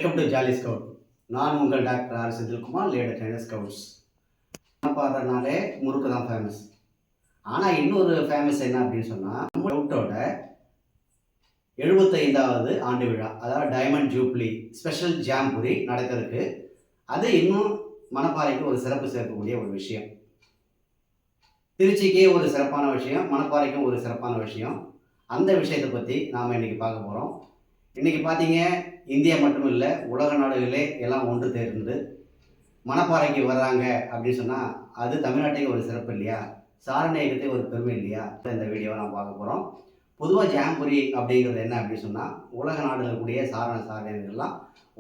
Welcome to jolly scout. நான் உங்கள் doctor R Senthilkumar, leader trainer scouts. பாடுறதுனாலே முறுக்கு தான் ஃபேமஸ். ஆனால் இன்னொரு ஃபேமஸ் என்ன அப்படின்னு சொன்னால், நம்ம ஸ்கவுட்டோட 75வது ஆண்டு விழா, அதாவது டைமண்ட் ஜூப்ளி ஸ்பெஷல் ஜாம்புரி நடக்கிறதுக்கு. அது இன்னும் மணப்பாறைக்கு ஒரு சிறப்பு சேர்க்கக்கூடிய ஒரு விஷயம். திருச்சிக்கே ஒரு சிறப்பான விஷயம், மணப்பாறைக்கும் ஒரு சிறப்பான விஷயம். அந்த விஷயத்தை பற்றி நாம் இன்றைக்கி பார்க்க போகிறோம். இன்றைக்கி பார்த்தீங்க, இந்தியா மட்டும் இல்லை, உலக நாடுகளே எல்லாம் ஒன்று சேர்ந்து மணப்பாறைக்கு வர்றாங்க அப்படின்னு சொன்னால் அது தமிழ்நாட்டுக்கு ஒரு சிறப்பு இல்லையா? சாரணையகத்தை ஒரு பெருமை இல்லையா? இந்த வீடியோவை நான் பார்க்க போகிறோம். பொதுவாக ஜாம்புரி அப்படிங்கிறது என்ன அப்படின்னு சொன்னால், உலக நாடுகள் கூடிய சாரணையர்கள்லாம்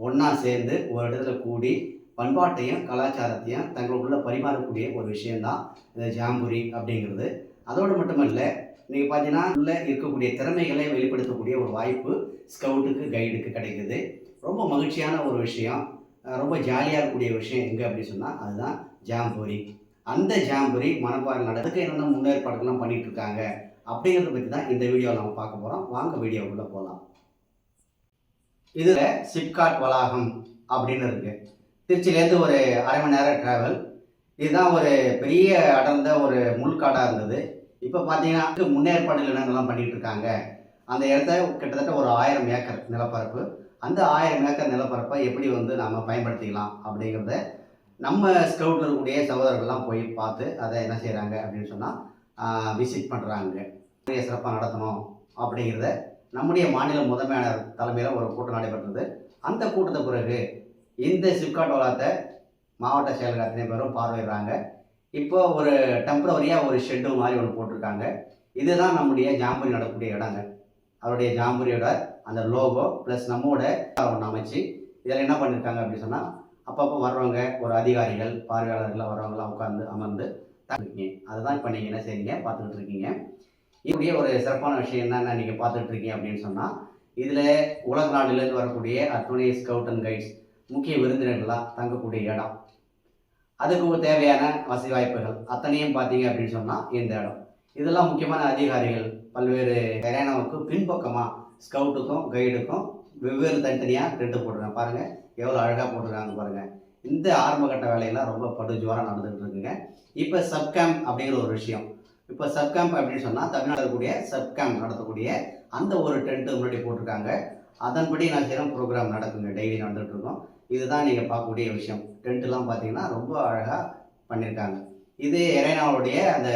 ஒன்றா சேர்ந்து ஒரு இடத்துல கூடி பண்பாட்டையும் கலாச்சாரத்தையும் தங்களுக்குள்ள பரிமாறக்கூடிய ஒரு விஷயந்தான் இந்த ஜாம்புரி அப்படிங்கிறது. அதோடு மட்டுமல்ல, நீங்கள் பார்த்தீங்கன்னா உள்ள இருக்கக்கூடிய திறமைகளை வெளிப்படுத்தக்கூடிய ஒரு வாய்ப்பு ஸ்கவுட்டுக்கு கைடுக்கு கிடைக்குது. ரொம்ப மகிழ்ச்சியான ஒரு விஷயம், ரொம்ப ஜாலியாக இருக்கக்கூடிய விஷயம் எங்கே அப்படின்னு சொன்னால் அதுதான் ஜாம்புரி. அந்த ஜாம்புரி மணப்பாறை நடத்துக்கு என்னென்ன முன்னேற்பாடுகள்லாம் பண்ணிகிட்டு இருக்காங்க அப்படிங்கிறத பற்றி தான் இந்த வீடியோவில் நம்ம பார்க்க போகிறோம். வாங்க வீடியோக்குள்ளே போகலாம். இதில் சிப்காட் வளாகம் அப்படின்னு இருக்குது. திருச்சியிலேருந்து ஒரு அரை மணி நேரம் ட்ராவல். இதுதான் ஒரு பெரிய அடர்ந்த ஒரு முள்காடாக இருந்தது. இப்போ பார்த்தீங்கன்னா முன்னேற்பாடுகள் என்னென்னலாம் பண்ணிகிட்டு இருக்காங்க. அந்த இடத்த கிட்டத்தட்ட ஒரு 1000 ஏக்கர் நிலப்பரப்பு. அந்த 1000 ஏக்கர் நிலப்பரப்பை எப்படி நாம் பயன்படுத்திக்கலாம் அப்படிங்கிறத நம்ம ஸ்கவுட்டில் இருக்கக்கூடிய சகோதரர்கள்லாம் போய் பார்த்து அதை என்ன செய்கிறாங்க அப்படின்னு சொன்னால் விசிட் பண்ணுறாங்க. சிறப்பாக நடத்தணும் அப்படிங்கிறத நம்முடைய மாநில முதன்மையாளர் தலைமையில் ஒரு கூட்டம் நடைபெற்றது. அந்த கூட்டத்தை பிறகு இந்த சிப்காட் வளாகத்தை மாவட்ட செயலர் அத்தனை பேரும் பார்வையிடுறாங்க. இப்போ ஒரு டெம்பரவரியாக ஒரு ஷெட்டு மாதிரி ஒன்று போட்டிருக்காங்க. இதுதான் நம்முடைய ஜாம்புரி நடக்கக்கூடிய இடங்க. அவருடைய ஜாம்புரியோட அந்த லோகோ ப்ளஸ் நம்மோட ஒன்று அமைச்சு இதில் என்ன பண்ணியிருக்காங்க அப்படின்னு சொன்னால், அப்பப்போ வர்றவங்க ஒரு அதிகாரிகள் பார்வையாளர்கள் வர்றவங்களாம் உட்காந்து அமர்ந்து இருக்கீங்க. அதுதான் இப்போ நீங்கள் என்ன செய்றீங்க பார்த்துக்கிட்டு இருக்கீங்க. இப்படியே ஒரு சிறப்பான விஷயம் என்னென்ன நீங்கள் பார்த்துட்டு இருக்கீங்க அப்படின்னு சொன்னால், இதில் உலக நாடுலேருந்து வரக்கூடிய அத்துணை ஸ்கவுட் அண்ட் கைட்ஸ் முக்கிய விருந்தினர்களாக தங்கக்கூடிய இடம். அதுக்கு தேவையான வசதி வாய்ப்புகள் அத்தனையும் பார்த்தீங்க அப்படின்னு சொன்னால் இந்த இடம். இதெல்லாம் முக்கியமான அதிகாரிகள் பல்வேறு கரையானாவுக்கு பின்பக்கமாக ஸ்கவுட்டுக்கும் கைடுக்கும் வெவ்வேறு தனித்தனியாக டென்ட்டு போட்டுருக்காங்க. பாருங்கள் எவ்வளோ அழகாக போட்டிருக்காங்க பாருங்கள். இந்த ஆரம்பகட்ட வேலையெல்லாம் ரொம்ப படுஜோராக நடந்துகிட்டு இருக்குங்க. இப்போ சப்கேம்ப் அப்படிங்கிற ஒரு விஷயம். இப்போ சப்கேம்ப் அப்படின்னு சொன்னால் தமிழ்நாடு இருக்கக்கூடிய சப்கேம்ப் நடத்தக்கூடிய அந்த ஒரு டென்ட்டு முன்னாடி போட்டிருக்காங்க. அதன்படி நான் செய்கிற ப்ரோக்ராம் நடக்குங்க, டெய்லி நடந்துகிட்டு இருக்கோம். இதுதான் நீங்கள் பார்க்கக்கூடிய விஷயம். டென்ட்டுலாம் பார்த்தீங்கன்னா ரொம்ப அழகாக பண்ணியிருக்காங்க. இது எரேனாவுடைய அந்த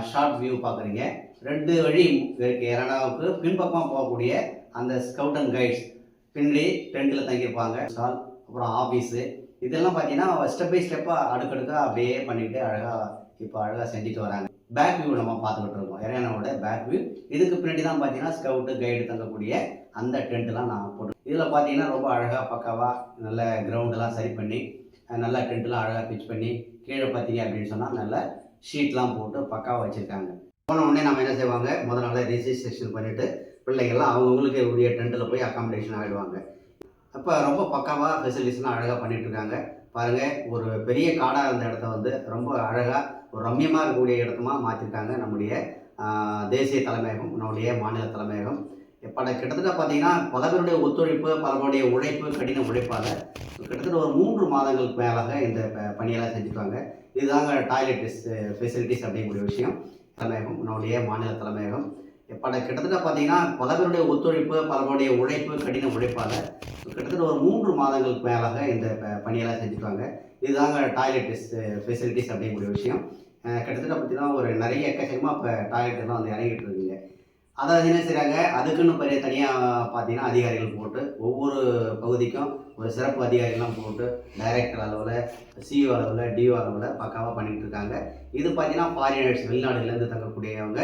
ஷார்ட் வியூ பார்க்குறீங்க. 2 வழி இருக்குது எரேனாவுக்கு. பின்பக்கமாக போகக்கூடிய அந்த ஸ்கவுட் அண்ட் கைட்ஸ் பின்னாடி டென்ட்டில் தங்கியிருப்பாங்க. ஸ்டால், அப்புறம் ஆஃபீஸு, இதெல்லாம் பார்த்தீங்கன்னா ஸ்டெப் பை ஸ்டெப்பாக அடுக்கடுக்காக அப்படியே பண்ணிக்கிட்டு அழகாக செஞ்சுட்டு வராங்க. பேக் வியூ நம்ம பார்த்துக்கிட்டு இருக்கோம், எரேனாவோட பேக் வியூ. இதுக்கு பின்னாடி தான் பார்த்தீங்கன்னா ஸ்கவுட்டு கைடு தங்கக்கூடிய அந்த டென்ட்லாம் நான் போட்டு. இதில் பார்த்தீங்கன்னா ரொம்ப அழகாக பக்காவாக நல்ல கிரவுண்டெல்லாம் சரி பண்ணி நல்லா டென்ட்லாம் அழகாக பிச் பண்ணி கீழே பார்த்தீங்க அப்படின்னு சொன்னால் நல்ல ஷீட்லாம் போட்டு பக்காவாக வச்சுருக்காங்க. போன உடனே நம்ம என்ன செய்வாங்க, முதல் நாள் ரிஜிஸ்ட்ரேஷன் பண்ணிவிட்டு பிள்ளைங்கள்லாம் அவங்கவுங்களுக்கு உரிய டென்ட்டில் போய் அக்காமடேஷன் ஆகிடுவாங்க. அப்போ ரொம்ப பக்காவாக ஃபெசிலிட்டிஸ்லாம் அழகாக பண்ணிகிட்ருக்காங்க. பாருங்கள், ஒரு பெரிய காடாக இருந்த இடத்த ரொம்ப அழகாக ஒரு ரம்யமாக இருக்கக்கூடிய இடத்தமா மாற்றிருக்காங்க நம்முடைய தேசிய தலைமையகம், நம்முடைய மாநில தலைமையகம். கிட்டத்தட்ட பார்த்தீங்கன்னா பல பேருடைய ஒத்துழைப்பு, பலருடைய உழைப்பு, கடின உழைப்பால் கிட்டத்தட்ட ஒரு 3 மாதங்களுக்கு மேலாக இந்த பணியெல்லாம் செஞ்சுருக்காங்க. இதுதாங்க டாய்லெட் ஃபெசிலிட்டிஸ் அப்படிங்கிற விஷயம். தலைமையகம், நம்முடைய மாநில தலைமையகம். கிட்டத்தட்ட பார்த்தீங்கன்னா பல பேருடைய ஒத்துழைப்பு, பலருடைய உழைப்பு, கடின உழைப்பால் கிட்டத்தட்ட ஒரு 3 மாதங்களுக்கு மேலாக இந்த பணியெல்லாம் செஞ்சுருக்காங்க. இதுதாங்க டாய்லெட் ஃபெசிலிட்டிஸ் அப்படிங்கிற விஷயம். கிட்டத்தட்ட பார்த்தீங்கன்னா ஒரு நிறைய எக்கச்சக்கமாக இப்போ டாய்லெட்லாம் இறங்கிட்டு இருக்குங்க. அதாவது என்ன செய்கிறாங்க, அதுக்குன்னு பெரிய தனியாக பார்த்தீங்கன்னா அதிகாரிகள் போட்டு ஒவ்வொரு பகுதிக்கும் ஒரு சிறப்பு அதிகாரிகள்லாம் போட்டு டைரக்டர் அளவில், சிஇஓ அளவில், டிஓ அளவில் பக்காவாக பண்ணிகிட்டு இருக்காங்க. இது பார்த்தீங்கன்னா ஃபாரினர்ஸ், வெளிநாடுலேருந்து தங்கக்கூடியவங்க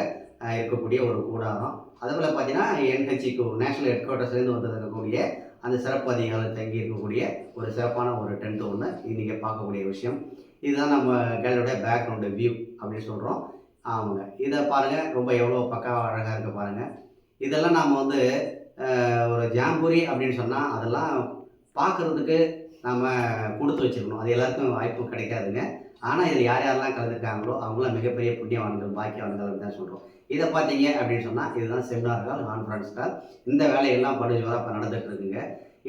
இருக்கக்கூடிய ஒரு கூடாரம். அதுபோல் பார்த்தீங்கன்னா என்ஹெச்சிக்கு நேஷனல் ஹெட் குவார்ட்டர்ஸ்லேருந்து தங்கக்கூடிய அந்த சிறப்பு அதிகாரிகள் தங்கி இருக்கக்கூடிய ஒரு சிறப்பான ஒரு டென்ட் ஒன்று இன்றைக்கி பார்க்கக்கூடிய விஷயம். இதுதான் நம்ம கேலோட பேக்ரவுண்டு வியூ அப்படின்னு சொல்கிறோம். ஆமாங்க, இதை பாருங்கள், ரொம்ப எவ்வளோ பக்காவாக அழகாக இருக்க பாருங்கள். இதெல்லாம் நாம் ஒரு ஜாம்புரி அப்படின்னு சொன்னால் அதெல்லாம் பார்க்குறதுக்கு நாம் கொடுத்து வச்சுருக்கணும். அது எல்லாருக்கும் வாய்ப்பு கிடைக்காதுங்க. ஆனால் இதில் யார் யாரெல்லாம் கலந்துருக்காங்களோ அவங்களாம் மிகப்பெரிய புண்ணியவான்கள் பாக்கியவான்கள் தான் சொல்கிறோம். இதை பார்த்தீங்க அப்படின்னு சொன்னால் இதுதான் செமினார் ஹால், கான்ஃபரன்ஸ் ஹால். இந்த வேலையெல்லாம் படுஜோராக இப்போ நடந்துகிட்டு இருக்குங்க.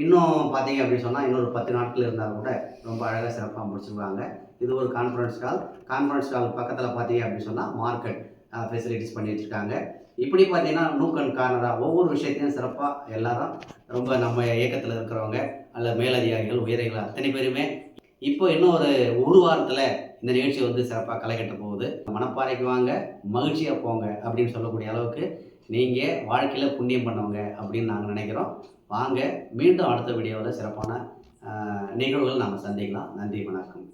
இன்னும் பார்த்தீங்க அப்படின்னு சொன்னால் இன்னொரு 10 நாட்கள் இருந்தால் கூட ரொம்ப அழகாக சிறப்பாக முடிச்சுருவாங்க. இது ஒரு கான்ஃபரன்ஸ் ஹால். கான்ஃபரன்ஸ் ஹால் பக்கத்தில் பார்த்தீங்க அப்படின்னு சொன்னால் மார்க்கெட் ஃபெசிலிட்டிஸ் பண்ணி வச்சுருக்காங்க. இப்படி பார்த்தீங்கன்னா நூக் அண்ட் கார்னராக ஒவ்வொரு விஷயத்தையும் சிறப்பாக எல்லாரும் ரொம்ப நம்ம இயக்கத்தில் இருக்கிறவங்க அல்ல மேலதிகாரிகள் உயரதிகாரிகள் அத்தனை பேருமே இப்போ இன்னும் ஒரு வாரத்தில் இந்த நிகழ்ச்சி வந்து சிறப்பாக களை கட்ட போகுது. மணப்பாறைக்கு வாங்க, மகிழ்ச்சியாக போங்க அப்படின்னு சொல்லக்கூடிய அளவுக்கு நீங்கள் வாழ்க்கையில் புண்ணியம் பண்ணவங்க அப்படின்னு நாங்கள் நினைக்கிறோம். வாங்க, மீண்டும் அடுத்த வீடியோவில் சிறப்பான நிகழ்வுகள் நாம் சந்திக்கலாம். நன்றி, வணக்கம்.